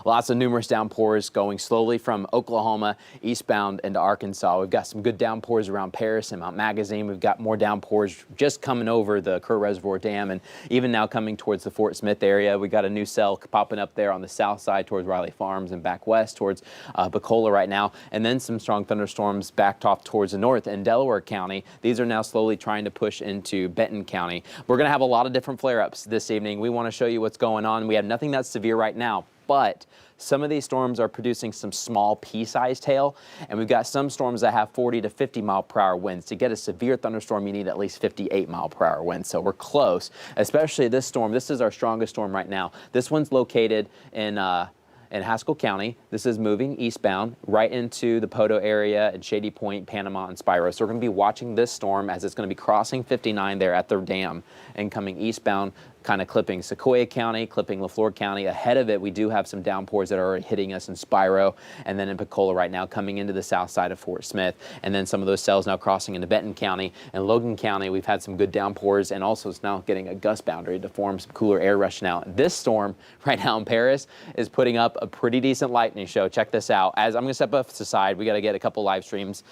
Lots of numerous downpours going slowly from Oklahoma eastbound into Arkansas. We've got some good downpours around Paris and Mount Magazine. We've got more downpours just coming over the Kerr Reservoir Dam and even now coming towards the Fort Smith area. We got a new cell popping up there on the south side towards Riley Farms and back west towards Bacola right now. And then some strong thunderstorms backed off towards the north in Delaware County. These are now slowly trying to push into Benton County. We're going to have a lot of different flare-ups this evening. We want to show you what's going on. We have nothing that's severe right now, but some of these storms are producing some small pea-sized hail, and we've got some storms that have 40 to 50 mile-per-hour winds. To get a severe thunderstorm, you need at least 58 mile-per-hour winds, so we're close, especially this storm. This is our strongest storm right now. This one's located in Haskell County. This is moving eastbound right into the Poto area and Shady Point, Panama, and Spiro. So we're going to be watching this storm as it's going to be crossing 59 there at the dam and coming eastbound, kind of clipping Sequoia County, clipping LaFleur County. Ahead of it, we do have some downpours that are already hitting us in Spiro and then in Bacola right now, coming into the south side of Fort Smith. And then some of those cells now crossing into Benton County and Logan County. We've had some good downpours, and also it's now getting a gust boundary to form some cooler air rushing out. This storm right now in Paris is putting up a pretty decent lightning show. Check this out. As I'm going to step up to the side, we got to get a couple live streams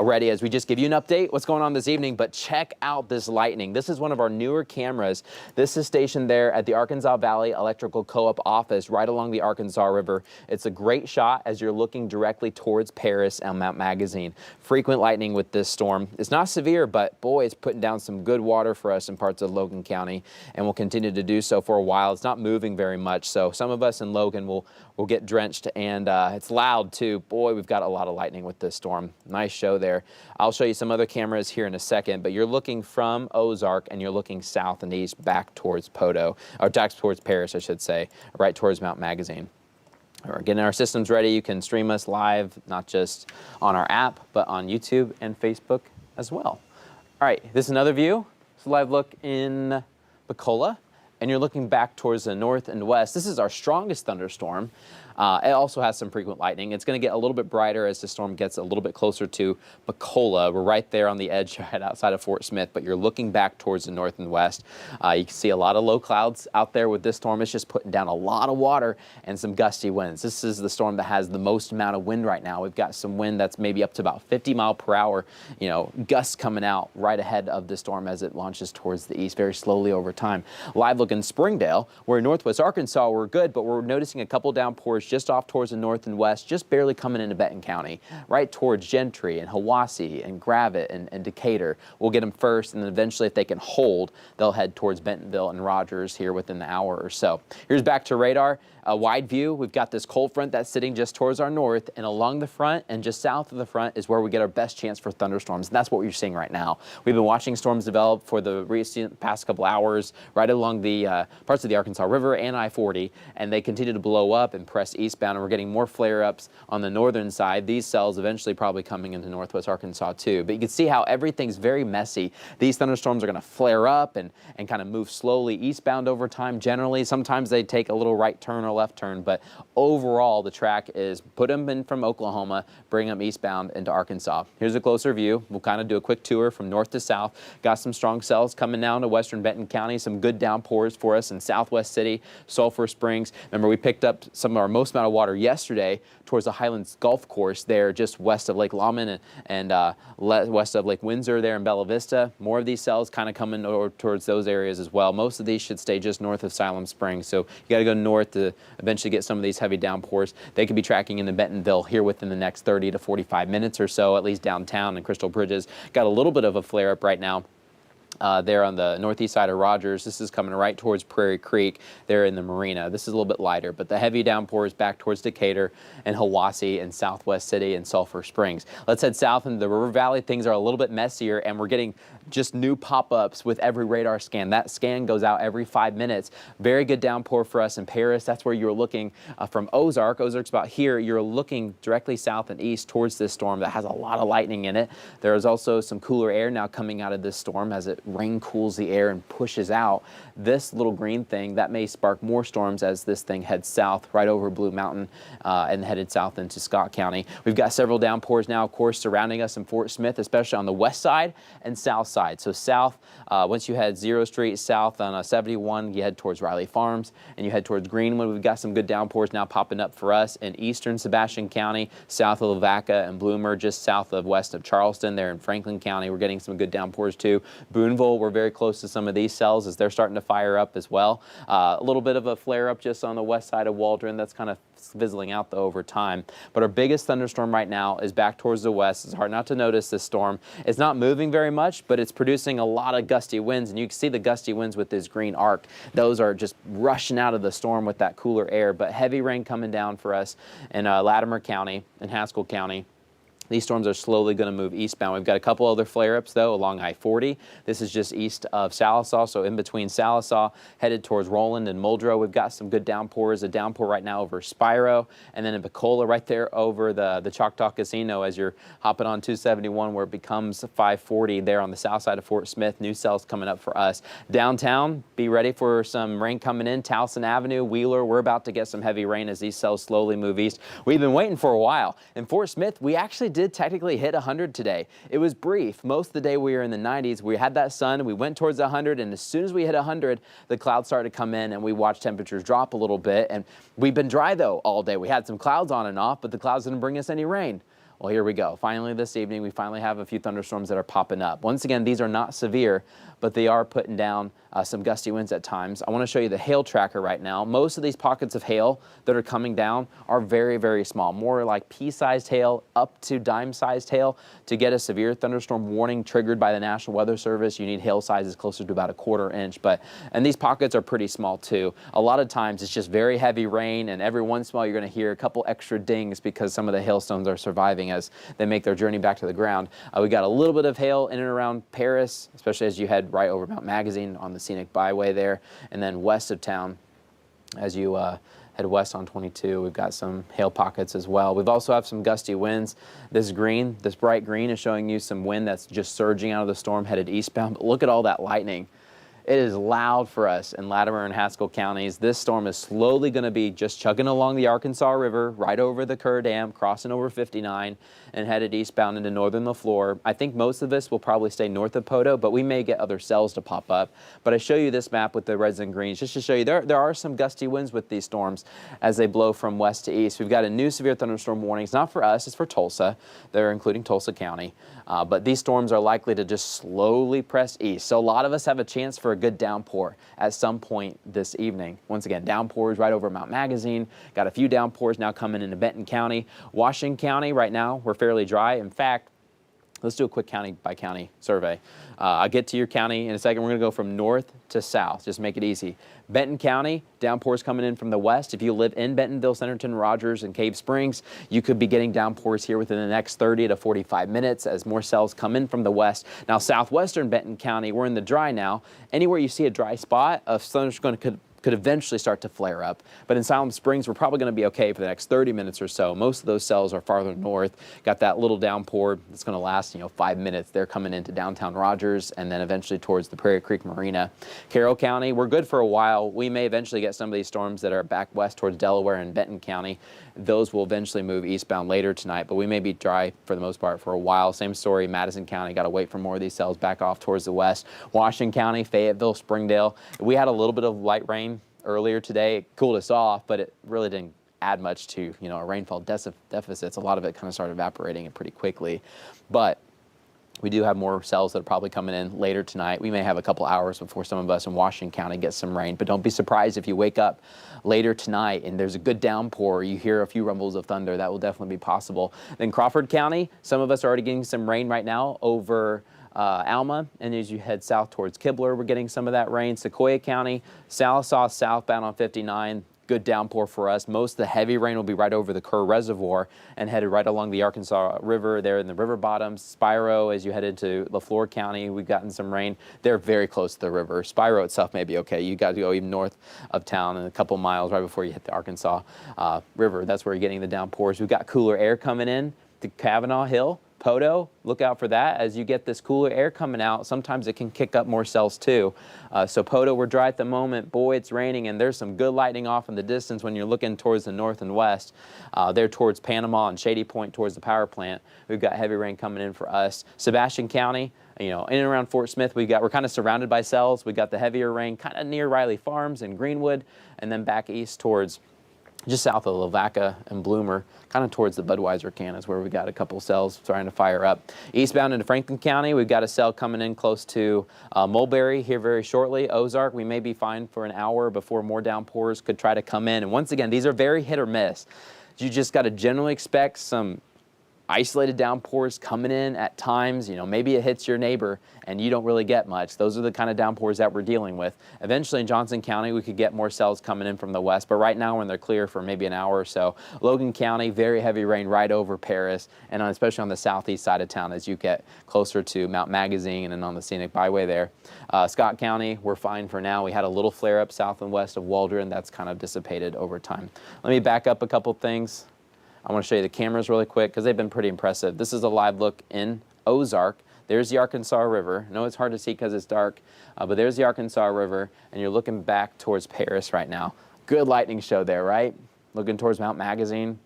ready as we just give you an update what's going on this evening. But check out this lightning. This is one of our newer cameras. This is stationed there at the Arkansas Valley Electrical Co-op office right along the Arkansas River. It's a great shot as you're looking directly towards Paris and Mount Magazine. Frequent lightning with this storm. It's not severe, but boy, it's putting down some good water for us in parts of Logan County, and will continue to do so for a while. It's not moving very much, so some of us in Logan will get drenched, and it's loud too. Boy, we've got a lot of lightning with this storm. Nice show there. I'll show you some other cameras here in a second, but you're looking from Ozark and you're looking south and east back towards Poto, or back towards Paris, I should say, right towards Mount Magazine. We're getting our systems ready. You can stream us live, not just on our app, but on YouTube and Facebook as well. All right, this is another view. It's a live look in Bacola, and you're looking back towards the north and west. This is our strongest thunderstorm. It also has some frequent lightning. It's going to get a little bit brighter as the storm gets a little bit closer to Bacola. We're right there on the edge, right outside of Fort Smith, but you're looking back towards the north and west. You can see a lot of low clouds out there with this storm. It's just putting down a lot of water and some gusty winds. This is the storm that has the most amount of wind right now. We've got some wind that's maybe up to about 50 mile-per-hour, gusts coming out right ahead of the storm as it launches towards the east very slowly over time. Live look in Springdale, where in northwest Arkansas we're good, but we're noticing a couple downpours just off towards the north and west, just barely coming into Benton County, right towards Gentry and Hiwassee and Gravette and Decatur. We'll get them first, and then eventually, if they can hold, they'll head towards Bentonville and Rogers here within the hour or so. Here's back to radar. A wide view. We've got this cold front that's sitting just towards our north, and along the front and just south of the front is where we get our best chance for thunderstorms. And that's what we're seeing right now. We've been watching storms develop for the recent past couple hours right along the parts of the Arkansas River and I-40, and they continue to blow up and press eastbound, and we're getting more flare-ups on the northern side. These cells eventually probably coming into northwest Arkansas too. But you can see how everything's very messy. These thunderstorms are going to flare up and kind of move slowly eastbound over time generally. Sometimes they take a little right turn or left turn, but overall the track is put them in from Oklahoma, bring them eastbound into Arkansas. Here's a closer view. We'll kind of do a quick tour from north to south. Got some strong cells coming down to western Benton County, some good downpours for us in Southwest City, Sulphur Springs. Remember, we picked up some of our most amount of water yesterday towards the Highlands Golf Course there just west of Lake Lawman and west of Lake Windsor there in Bella Vista. More of these cells kind of coming towards those areas as well. Most of these should stay just north of Siloam Springs, so you got to go north to eventually get some of these heavy downpours. They could be tracking into Bentonville here within the next 30 to 45 minutes or so, at least downtown and Crystal Bridges. Got a little bit of a flare up right now. There on the northeast side of Rogers. This is coming right towards Prairie Creek there in the marina. This is a little bit lighter, but the heavy downpours back towards Decatur and Hiwassee and Southwest City and Sulphur Springs. Let's head south into the River Valley. Things are a little bit messier, and we're getting just new pop-ups with every radar scan. That scan goes out every 5 minutes. Very good downpour for us in Paris. That's where you're looking from Ozark. Ozark's about here. You're looking directly south and east towards this storm that has a lot of lightning in it. There is also some cooler air now coming out of this storm as it rain cools the air and pushes out. This little green thing, that may spark more storms as this thing heads south right over Blue Mountain and headed south into Scott County. We've got several downpours now, of course, surrounding us in Fort Smith, especially on the west side and south side. So south, once you head 0 Street south on 71, you head towards Riley Farms and you head towards Greenwood. We've got some good downpours now popping up for us in eastern Sebastian County, south of Lavaca and Bloomer, just south of west of Charleston. There in Franklin County, we're getting some good downpours too. Boonville, we're very close to some of these cells as they're starting to fire up as well. A little bit of a flare up just on the west side of Waldron. That's kind of fizzling out though over time. But our biggest thunderstorm right now is back towards the west. It's hard not to notice this storm. It's not moving very much, but it's producing a lot of gusty winds, and you can see the gusty winds with this green arc. Those are just rushing out of the storm with that cooler air, but heavy rain coming down for us in Latimer County and Haskell County. These storms are slowly going to move eastbound. We've got a couple other flare-ups, though, along I-40. This is just east of Sallisaw, so in between Sallisaw, headed towards Roland and Muldrow. We've got some good downpours. A downpour right now over Spiro, and then in Bacola right there over the Choctaw Casino as you're hopping on 271 where it becomes 540 there on the south side of Fort Smith. New cells coming up for us. Downtown, be ready for some rain coming in. Towson Avenue, Wheeler, we're about to get some heavy rain as these cells slowly move east. We've been waiting for a while. In Fort Smith, we actually did technically hit 100 today. It was brief. Most of the day we were in the 90s. We had that sun. We went towards 100, and as soon as we hit 100, the clouds started to come in, and we watched temperatures drop a little bit. And we've been dry, though, all day. We had some clouds on and off, but the clouds didn't bring us any rain. Well, here we go. Finally, this evening, we finally have a few thunderstorms that are popping up. Once again, these are not severe, but they are putting down some gusty winds at times. I want to show you the hail tracker right now. Most of these pockets of hail that are coming down are very, very small, more like pea-sized hail up to dime-sized hail. To get a severe thunderstorm warning triggered by the National Weather Service, you need hail sizes closer to about a 1/4 inch. And these pockets are pretty small too. A lot of times it's just very heavy rain, and every once in a while you're going to hear a couple extra dings because some of the hailstones are surviving as they make their journey back to the ground. We got a little bit of hail in and around Paris, especially as you head right over Mount Magazine on the scenic byway there, and then west of town as you head west on 22. We've got some hail pockets as well. We've also have some gusty winds. This green, this bright green is showing you some wind that's just surging out of the storm headed eastbound, but look at all that lightning. It is loud for us in Latimer and Haskell counties. This storm is slowly going to be just chugging along the Arkansas River, right over the Kerr Dam, crossing over 59, and headed eastbound into northern LaFleur. I think most of this will probably stay north of Poto, but we may get other cells to pop up. But I show you this map with the reds and greens just to show you there are some gusty winds with these storms as they blow from west to east. We've got a new severe thunderstorm warning. It's not for us, it's for Tulsa. They're including Tulsa County. But these storms are likely to just slowly press east. So a lot of us have a chance for a good downpour at some point this evening. Once again, downpours right over Mount Magazine. Got a few downpours now coming into Benton County. Washington County right now, we're fairly dry. In fact, let's do a quick county by county survey. I'll get to your county in a second. We're going to go from north to south, just make it easy. Benton County, downpours coming in from the west. If you live in Bentonville, Centerton, Rogers, and Cave Springs, you could be getting downpours here within the next 30 to 45 minutes as more cells come in from the west. Now, southwestern Benton County, we're in the dry now. Anywhere you see a dry spot, a thunderstorm could eventually start to flare up. But in Siloam Springs, we're probably going to be okay for the next 30 minutes or so. Most of those cells are farther north. Got that little downpour that's going to last, 5 minutes. They're coming into downtown Rogers and then eventually towards the Prairie Creek Marina. Carroll County, we're good for a while. We may eventually get some of these storms that are back west towards Delaware and Benton County. Those will eventually move eastbound later tonight, but we may be dry for the most part for a while. Same story, Madison County, got to wait for more of these cells back off towards the west. Washington County, Fayetteville, Springdale. We had a little bit of light rain earlier today. It cooled us off, but it really didn't add much to, a rainfall deficits. A lot of it kind of started evaporating pretty quickly. But we do have more cells that are probably coming in later tonight. We may have a couple hours before some of us in Washington County get some rain, but don't be surprised if you wake up later tonight and there's a good downpour, you hear a few rumbles of thunder. That will definitely be possible. Then Crawford County, some of us are already getting some rain right now over Alma, and as you head south towards Kibler, we're getting some of that rain. Sequoia County, Sallisaw southbound on 59, good downpour for us. Most of the heavy rain will be right over the Kerr Reservoir and headed right along the Arkansas River there in the river bottoms. Spiro, as you head into LaFleur County, we've gotten some rain. They're very close to the river. Spiro itself may be okay. You got to go even north of town and a couple miles right before you hit the Arkansas River. That's where you're getting the downpours. We've got cooler air coming in to Kavanaugh Hill Poto, look out for that. As you get this cooler air coming out, sometimes it can kick up more cells too. So Poto, we're dry at the moment. Boy, it's raining, and there's some good lightning off in the distance when you're looking towards the north and west. There towards Panama and Shady Point towards the power plant. We've got heavy rain coming in for us. Sebastian County, in and around Fort Smith, we're kind of surrounded by cells. We got the heavier rain kind of near Riley Farms and Greenwood, and then back east towards just south of Lavaca and Bloomer, kind of towards the Budweiser can is where we got a couple cells trying to fire up. Eastbound into Franklin County, we've got a cell coming in close to Mulberry here very shortly. Ozark, we may be fine for an hour before more downpours could try to come in. And once again, these are very hit or miss. You just got to generally expect some isolated downpours coming in at times. Maybe it hits your neighbor and you don't really get much. Those are the kind of downpours that we're dealing with. Eventually in Johnson County, we could get more cells coming in from the west, but right now when they're clear for maybe an hour or so. Logan County, very heavy rain right over Paris, and especially on the southeast side of town as you get closer to Mount Magazine and on the scenic byway there. Scott County, we're fine for now. We had a little flare up south and west of Waldron. That's kind of dissipated over time. Let me back up a couple things. I want to show you the cameras really quick because they've been pretty impressive. This is a live look in Ozark. There's the Arkansas River. I know it's hard to see because it's dark, but there's the Arkansas River, and you're looking back towards Paris right now. Good lightning show there, right? Looking towards Mount Magazine.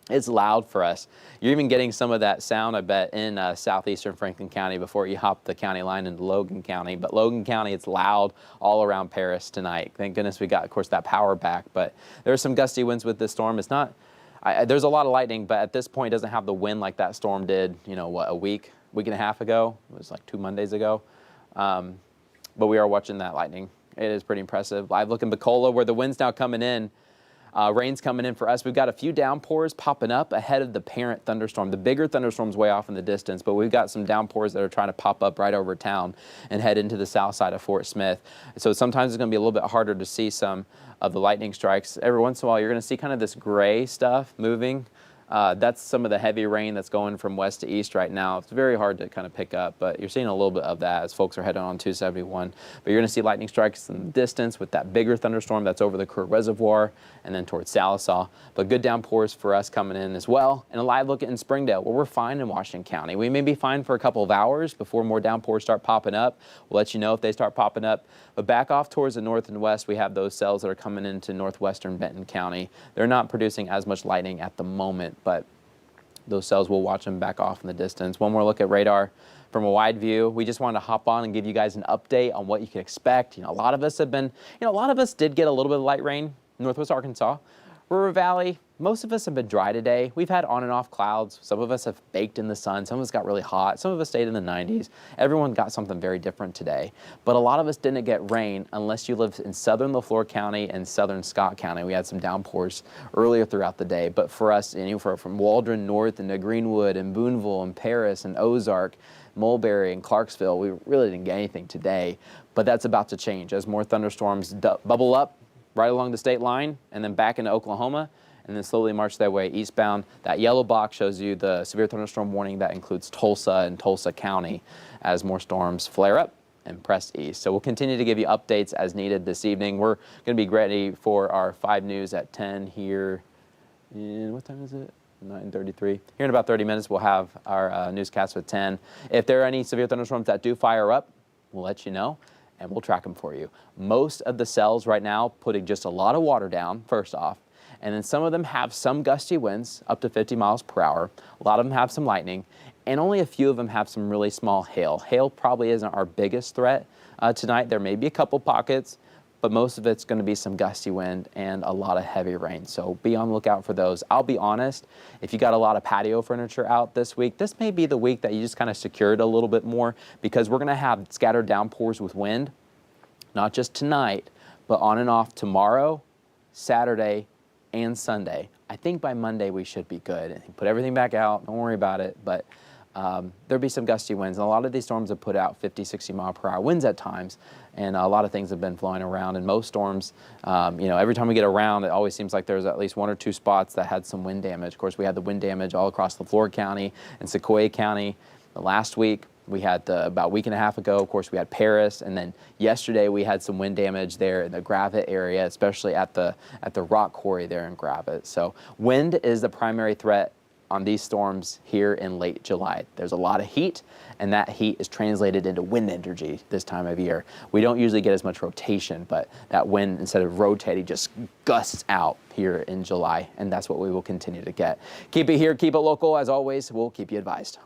It's loud for us. You're even getting some of that sound, I bet, in southeastern Franklin County before you hop the county line into Logan County. But Logan County, it's loud all around Paris tonight. Thank goodness we got, of course, that power back. But there's some gusty winds with this storm. It's not... there's a lot of lightning, but at this point it doesn't have the wind like that storm did, a week and a half ago. It was like 2 Mondays ago. But we are watching that lightning. It is pretty impressive. Live look in Bacola where the wind's now coming in. Rain's coming in for us. We've got a few downpours popping up ahead of the parent thunderstorm. The bigger thunderstorm's way off in the distance, but we've got some downpours that are trying to pop up right over town and head into the south side of Fort Smith. So sometimes it's going to be a little bit harder to see some of the lightning strikes. Every once in a while, you're going to see kind of this gray stuff moving. That's some of the heavy rain that's going from west to east right now. It's very hard to kind of pick up, but you're seeing a little bit of that as folks are heading on 271. But you're going to see lightning strikes in the distance with that bigger thunderstorm that's over the Kerr Reservoir and then towards Salisaw. But good downpours for us coming in as well. And a live look in Springdale, where we're fine in Washington County. We may be fine for a couple of hours before more downpours start popping up. We'll let you know if they start popping up. But back off towards the north and west, we have those cells that are coming into northwestern Benton County. They're not producing as much lightning at the moment, but those cells, we'll watch them back off in the distance. One more look at radar from a wide view. We just wanted to hop on and give you guys an update on what you can expect. A lot of us have been, a lot of us did get a little bit of light rain in northwest Arkansas. River Valley, most of us have been dry today. We've had on and off clouds. Some of us have baked in the sun. Some of us got really hot. Some of us stayed in the 90s. Everyone got something very different today. But a lot of us didn't get rain unless you live in southern Lafleur County and southern Scott County. We had some downpours earlier throughout the day. But for us, from Waldron north into Greenwood and Boonville and Paris and Ozark, Mulberry and Clarksville, we really didn't get anything today. But that's about to change as more thunderstorms bubble up right along the state line and then back into Oklahoma and then slowly march their way eastbound. That yellow box shows you the severe thunderstorm warning that includes Tulsa and Tulsa County as more storms flare up and press east. So we'll continue to give you updates as needed this evening. We're going to be ready for our 5 news at 10 here in, what time is it? 9:33. Here in about 30 minutes, we'll have our newscast with 10. If there are any severe thunderstorms that do fire up, we'll let you know, and we'll track them for you. Most of the cells right now putting just a lot of water down, first off, and then some of them have some gusty winds, up to 50 miles per hour. A lot of them have some lightning, and only a few of them have some really small hail. Hail probably isn't our biggest threat tonight. There may be a couple pockets, but most of it's going to be some gusty wind and a lot of heavy rain. So be on the lookout for those. I'll be honest, if you got a lot of patio furniture out this week, this may be the week that you just kind of secured a little bit more, because we're going to have scattered downpours with wind, not just tonight, but on and off tomorrow, Saturday, and Sunday. I think by Monday we should be good. Put everything back out, don't worry about it, but there'll be some gusty winds. And a lot of these storms have put out 50, 60 mile per hour winds at times, and a lot of things have been flowing around. And most storms, every time we get around, it always seems like there's at least 1 or 2 spots that had some wind damage. Of course, we had the wind damage all across Lafleur County and Sequoia County last week. We had about a week and a half ago, of course, we had Paris, and then yesterday we had some wind damage there in the Gravette area, especially at the rock quarry there in Gravette. So wind is the primary threat on these storms here in late July. There's a lot of heat, and that heat is translated into wind energy this time of year. We don't usually get as much rotation, but that wind, instead of rotating, just gusts out here in July, and that's what we will continue to get. Keep it here, keep it local. As always, we'll keep you advised.